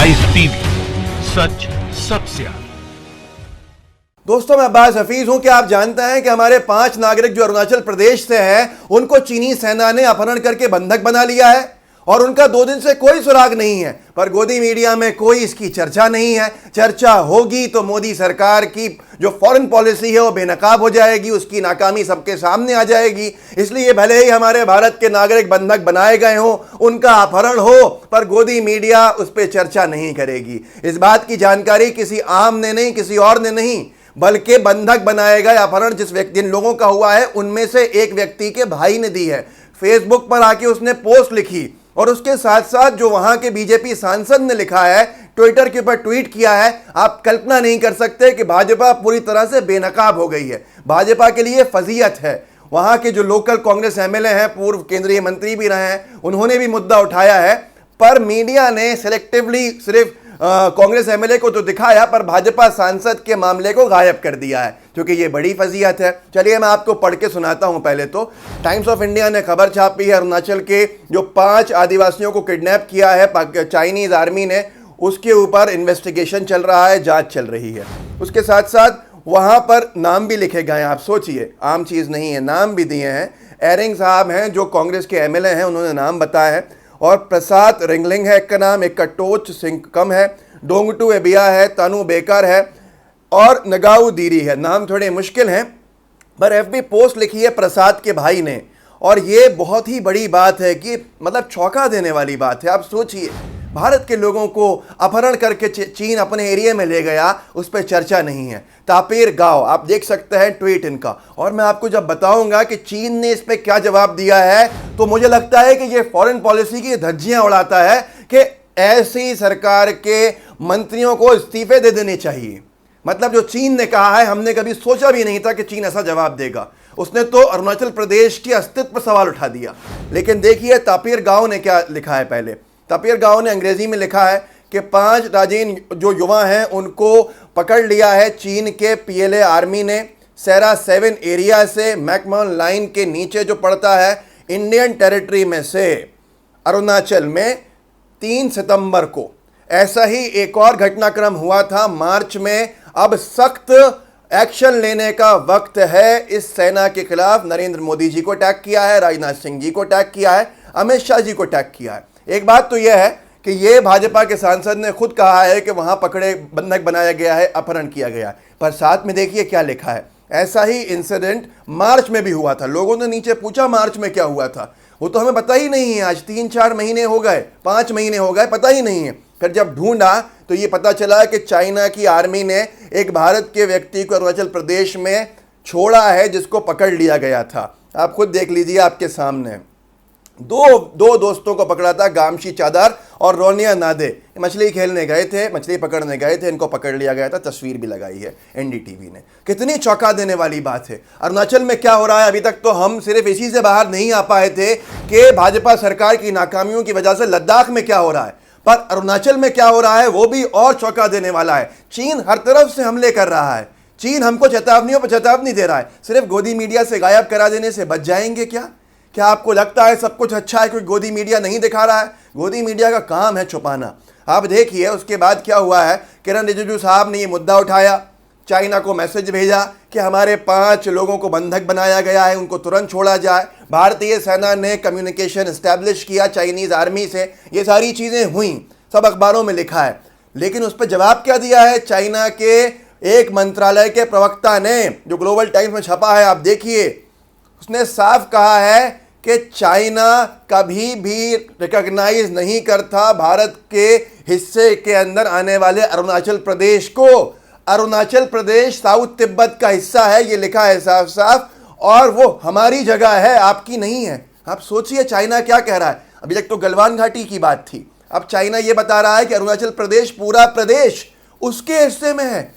Live TV, सच सबसे आगे। दोस्तों, मैं अब्बास हफीज हूं। क्या आप जानते हैं कि हमारे 5 नागरिक जो अरुणाचल प्रदेश से हैं, उनको चीनी सेना ने अपहरण करके बंधक बना लिया है और उनका 2 दिन से कोई सुराग नहीं है। पर गोदी मीडिया में कोई इसकी चर्चा नहीं है। चर्चा होगी तो मोदी सरकार की जो फॉरेन पॉलिसी है वो बेनकाब हो जाएगी, उसकी नाकामी सबके सामने आ जाएगी। इसलिए भले ही हमारे भारत के नागरिक बंधक बनाए गए हों, उनका अपहरण हो, पर गोदी मीडिया उस पर चर्चा नहीं करेगी। इस बात की जानकारी किसी आम ने नहीं, किसी और ने नहीं, बल्कि बंधक बनाए गए अपहरण जिन लोगों का हुआ है उनमें से एक व्यक्ति के भाई ने दी है। फेसबुक पर आके उसने पोस्ट लिखी और उसके साथ साथ जो वहां के बीजेपी सांसद ने लिखा है, ट्विटर के ऊपर ट्वीट किया है। आप कल्पना नहीं कर सकते कि भाजपा पूरी तरह से बेनकाब हो गई है। भाजपा के लिए फजीयत है। वहां के जो लोकल कांग्रेस एमएलए हैं, पूर्व केंद्रीय मंत्री भी रहे हैं, उन्होंने भी मुद्दा उठाया है, पर मीडिया ने सिलेक्टिवली सिर्फ कांग्रेस एमएलए को तो दिखाया, पर भाजपा सांसद के मामले को गायब कर दिया है, क्योंकि ये बड़ी फजीयत है। चलिए मैं आपको पढ़ के सुनाता हूं। पहले तो टाइम्स ऑफ इंडिया ने खबर छापी है, अरुणाचल के जो 5 आदिवासियों को किडनैप किया है चाइनीज आर्मी ने, उसके ऊपर इन्वेस्टिगेशन चल रहा है, जांच चल रही है। उसके साथ साथ वहां पर नाम भी लिखे गए हैं। आप सोचिए, आम चीज नहीं है, नाम भी दिए हैं। एरिंग साहब हैं जो कांग्रेस के एमएलए हैं, उन्होंने नाम बताया है। और प्रसाद रिंगलिंग है एक का नाम, एक का टोच सिंकम है, डोंगटू एबिया है, तानू बेकर है और नगाऊ दीरी है। नाम थोड़े मुश्किल हैं, पर एफबी पोस्ट लिखी है प्रसाद के भाई ने। और ये बहुत ही बड़ी बात है कि मतलब चौंका देने वाली बात है। आप सोचिए, भारत के लोगों को अपहरण करके चीन अपने एरिया में ले गया, उस पर चर्चा नहीं है। तापीर गांव, आप देख सकते हैं ट्वीट इनका। और मैं आपको जब बताऊंगा कि चीन ने इस पर क्या जवाब दिया है, तो मुझे लगता है कि ये फॉरेन पॉलिसी की धज्जियां उड़ाता है कि ऐसी सरकार के मंत्रियों को इस्तीफे दे देने चाहिए। मतलब जो चीन ने कहा है, हमने कभी सोचा भी नहीं था कि चीन ऐसा जवाब देगा। उसने तो अरुणाचल प्रदेश की अस्तित्व पर सवाल उठा दिया। लेकिन देखिए तापीर गांव ने क्या लिखा है। पहले तापीर गांव ने अंग्रेजी में लिखा है कि 5 राजीन जो युवा हैं उनको पकड़ लिया है चीन के पीएलए आर्मी ने, सेरा 7 एरिया से, मैकमोहन लाइन के नीचे जो पड़ता है इंडियन टेरिटरी में से, अरुणाचल में 3 सितंबर को। ऐसा ही एक और घटनाक्रम हुआ था मार्च में। अब सख्त एक्शन लेने का वक्त है इस सेना के खिलाफ। नरेंद्र मोदी जी को अटैक किया है, राजनाथ सिंह जी को अटैक किया है, अमित शाह जी को अटैक किया है। एक बात तो यह है कि ये भाजपा के सांसद ने खुद कहा है कि वहां पकड़े बंधक बनाया गया है, अपहरण किया गया है, पर साथ में देखिए क्या लिखा है। ऐसा ही इंसिडेंट मार्च में भी हुआ था। लोगों ने नीचे पूछा मार्च में क्या हुआ था, वो तो हमें पता ही नहीं है। आज 3-4 महीने हो गए, 5 महीने हो गए, पता ही नहीं है। फिर जब ढूंढा तो ये पता चला कि चाइना की आर्मी ने एक भारत के व्यक्ति को अरुणाचल प्रदेश में छोड़ा है, जिसको पकड़ लिया गया था। आप खुद देख लीजिए, आपके सामने दो दोस्तों को पकड़ा था, गामशी चादर और रोनिया नादे। मछली खेलने गए थे, मछली पकड़ने गए थे, इनको पकड़ लिया गया था। तस्वीर भी लगाई है एनडीटीवी ने। कितनी चौंका देने वाली बात है। अरुणाचल में क्या हो रहा है, अभी तक तो हम सिर्फ इसी से बाहर नहीं आ पाए थे कि भाजपा सरकार की नाकामियों की वजह से लद्दाख में क्या हो रहा है, पर अरुणाचल में क्या हो रहा है वो भी और चौंका देने वाला है। चीन हर तरफ से हमले कर रहा है। चीन हमको चेतावनियों पर चेतावनी दे रहा है। सिर्फ गोदी मीडिया से गायब करा देने से बच जाएंगे क्या? क्या आपको लगता है सब कुछ अच्छा है क्योंकि गोदी मीडिया नहीं दिखा रहा है? गोदी मीडिया का काम है छुपाना। आप देखिए उसके बाद क्या हुआ है। किरण रिजिजू साहब ने ये मुद्दा उठाया, चाइना को मैसेज भेजा कि हमारे 5 लोगों को बंधक बनाया गया है, उनको तुरंत छोड़ा जाए। भारतीय सेना ने कम्युनिकेशन एस्टैब्लिश किया चाइनीज आर्मी से। ये सारी चीज़ें हुई, सब अखबारों में लिखा है। लेकिन उस पर जवाब क्या दिया है चाइना के एक मंत्रालय के प्रवक्ता ने, जो ग्लोबल टाइम्स में छपा है, आप देखिए। उसने साफ कहा है कि चाइना कभी भी रिकॉग्नाइज नहीं करता भारत के हिस्से के अंदर आने वाले अरुणाचल प्रदेश को। अरुणाचल प्रदेश साउथ तिब्बत का हिस्सा है, ये लिखा है साफ साफ, और वो हमारी जगह है, आपकी नहीं है। आप सोचिए चाइना क्या कह रहा है। अभी तक तो गलवान घाटी की बात थी, अब चाइना ये बता रहा है कि अरुणाचल प्रदेश पूरा प्रदेश उसके हिस्से में है।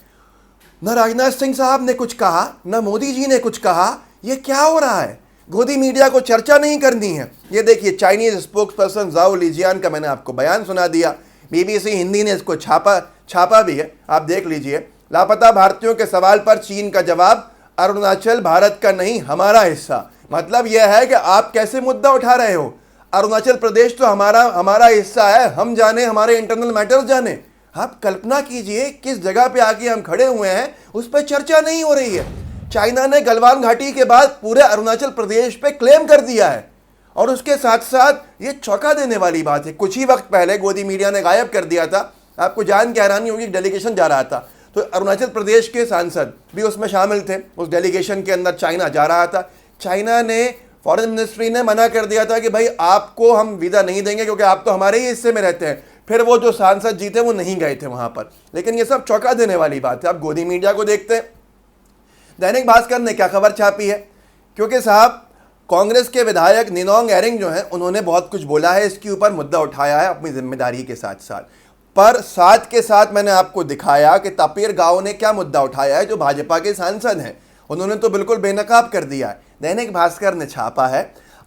न राजनाथ सिंह साहब ने कुछ कहा, न मोदी जी ने कुछ कहा। ये क्या हो रहा है? गोदी मीडिया को चर्चा नहीं करनी है। ये देखिए चाइनीज स्पोक्स पर्सन जाओ लिजियान का मैंने आपको बयान सुना दिया। बीबीसी हिंदी ने इसको छापा भी है, आप देख लीजिए। लापता भारतीयों के सवाल पर चीन का जवाब, अरुणाचल भारत का नहीं हमारा हिस्सा। मतलब यह है कि आप कैसे मुद्दा उठा रहे हो। अरुणाचल प्रदेश तो हमारा हिस्सा है, हम जाने, हमारे इंटरनल मैटर्स जाने। आप कल्पना कीजिए किस जगह पे आके हम खड़े हुए हैं, उस पर चर्चा नहीं हो रही है। चाइना ने गलवान घाटी के बाद पूरे अरुणाचल प्रदेश पे क्लेम कर दिया है, और उसके साथ साथ ये चौंका देने वाली बात है, कुछ ही वक्त पहले गोदी मीडिया ने गायब कर दिया था, आपको जान के हैरानी होगी, डेलीगेशन जा रहा था, तो अरुणाचल प्रदेश के सांसद भी उसमें शामिल थे, उस डेलीगेशन के अंदर चाइना जा रहा था। चाइना ने, फॉरेन मिनिस्ट्री ने मना कर दिया था कि भाई आपको हम वीज़ा नहीं देंगे क्योंकि आप तो हमारे ही हिस्से में रहते हैं। फिर वो जो सांसद जी थे वो नहीं गए थे वहाँ पर। लेकिन ये सब चौंका देने वाली बात है। आप गोदी मीडिया को देखते हैं, दैनिक भास्कर ने क्या खबर छापी है, क्योंकि साहब कांग्रेस के विधायक निनोंग एरिंग जो हैं उन्होंने बहुत कुछ बोला है, इसके ऊपर मुद्दा उठाया है अपनी जिम्मेदारी के साथ साथ, पर साथ के साथ मैंने आपको दिखाया कि तापिर गांव ने क्या मुद्दा उठाया है। जो भाजपा के सांसद हैं उन्होंने तो बिल्कुल बेनकाब कर दिया है। दैनिक भास्कर ने छापा है,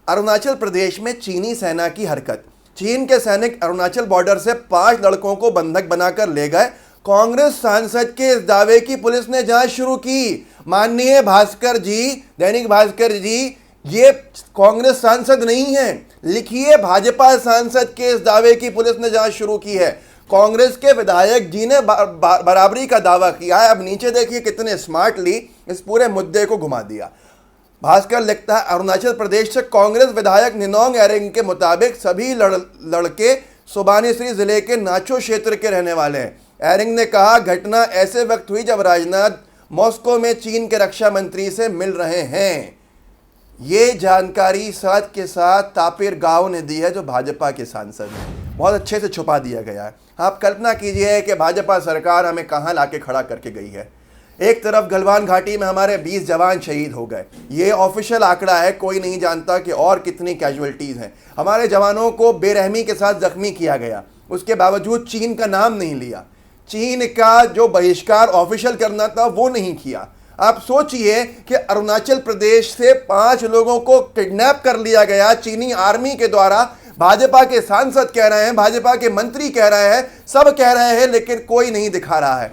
अरुणाचल प्रदेश में चीनी सेना की हरकत। चीन के सैनिक अरुणाचल बॉर्डर से 5 लड़कों को बंधक बनाकर ले गए। कांग्रेस सांसद के इस दावे की पुलिस ने जांच शुरू की। माननीय भास्कर जी, दैनिक भास्कर जी, ये कांग्रेस सांसद नहीं है, लिखिए भाजपा सांसद के इस दावे की पुलिस ने जांच शुरू की है। कांग्रेस के विधायक जी ने बराबरी का दावा किया है। अब नीचे देखिए कितने स्मार्टली इस पूरे मुद्दे को घुमा दिया। भास्कर लिखता है, अरुणाचल प्रदेश से कांग्रेस विधायक निनोंग एरिंग के मुताबिक सभी लड़के सुबानसिरी जिले के नाचो क्षेत्र के रहने वाले हैं। एरिंग ने कहा, घटना ऐसे वक्त हुई जब राजनाथ मॉस्को में चीन के रक्षा मंत्री से मिल रहे हैं। ये जानकारी साथ के साथ तापिर गांव ने दी है, जो भाजपा के सांसद हैं। बहुत अच्छे से छुपा दिया गया है। आप कल्पना कीजिए कि भाजपा सरकार हमें कहां लाके खड़ा करके गई है। एक तरफ गलवान घाटी में हमारे 20 जवान शहीद हो गए, ये ऑफिशियल आंकड़ा है, कोई नहीं जानता कि और कितनी कैजुअल्टीज हैं। हमारे जवानों को बेरहमी के साथ जख्मी किया गया, उसके बावजूद चीन का नाम नहीं लिया, चीन का जो बहिष्कार ऑफिशियल करना था वो नहीं किया। आप सोचिए कि अरुणाचल प्रदेश से 5 लोगों को किडनैप कर लिया गया चीनी आर्मी के द्वारा। भाजपा के सांसद कह रहे हैं, भाजपा के मंत्री कह रहे हैं, सब कह रहे हैं, लेकिन कोई नहीं दिखा रहा है।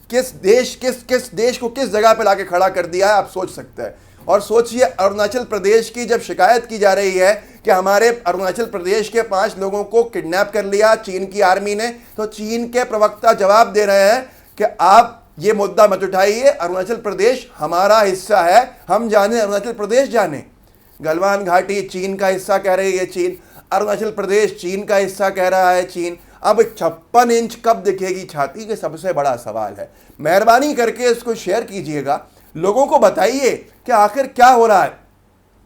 किस देश को किस जगह पे लाके खड़ा कर दिया है, आप सोच सकते हैं। और सोचिए, अरुणाचल प्रदेश की जब शिकायत की जा रही है कि हमारे अरुणाचल प्रदेश के 5 लोगों को किडनैप कर लिया चीन की आर्मी ने, तो चीन के प्रवक्ता जवाब दे रहे हैं कि आप ये मुद्दा मत उठाइए, अरुणाचल प्रदेश हमारा हिस्सा है, हम जाने, अरुणाचल प्रदेश जाने। गलवान घाटी चीन का हिस्सा कह रही है चीन, अरुणाचल प्रदेश चीन का हिस्सा कह रहा है चीन। अब 56 इंच कब दिखेगी छाती, ये सबसे बड़ा सवाल है। मेहरबानी करके इसको शेयर कीजिएगा, लोगों को बताइए कि आखिर क्या हो रहा है।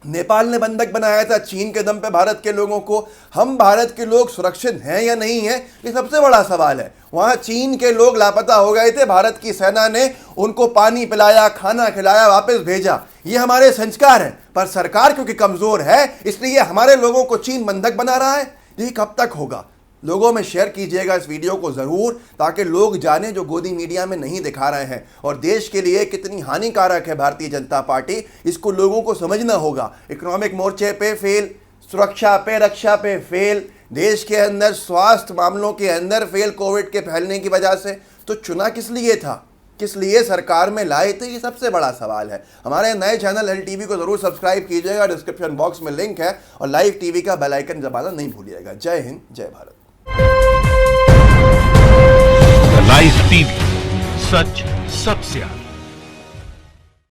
नेपाल ने बंधक बनाया था चीन के दम पे भारत के लोगों को। हम भारत के लोग सुरक्षित हैं या नहीं हैं, ये सबसे बड़ा सवाल है। वहाँ चीन के लोग लापता हो गए थे, भारत की सेना ने उनको पानी पिलाया, खाना खिलाया, वापस भेजा। ये हमारे संस्कार हैं, पर सरकार क्योंकि कमज़ोर है इसलिए हमारे लोगों को चीन बंधक बना रहा है। ये कब तक होगा? लोगों में शेयर कीजिएगा इस वीडियो को ज़रूर, ताकि लोग जाने जो गोदी मीडिया में नहीं दिखा रहे हैं, और देश के लिए कितनी हानिकारक है भारतीय जनता पार्टी, इसको लोगों को समझना होगा। इकोनॉमिक मोर्चे पे फेल, सुरक्षा पे, रक्षा पे फेल, देश के अंदर स्वास्थ्य मामलों के अंदर फेल कोविड के फैलने की वजह से। तो चुना किस लिए था, किस लिए सरकार में लाए थे, ये सबसे बड़ा सवाल है। हमारे नए चैनल LTV को जरूर सब्सक्राइब कीजिएगा, डिस्क्रिप्शन बॉक्स में लिंक है, और लाइव टीवी का बेल आइकन दबाना नहीं भूलिएगा। जय हिंद, जय भारत। लाइव टीवी, सच सबसे आगे।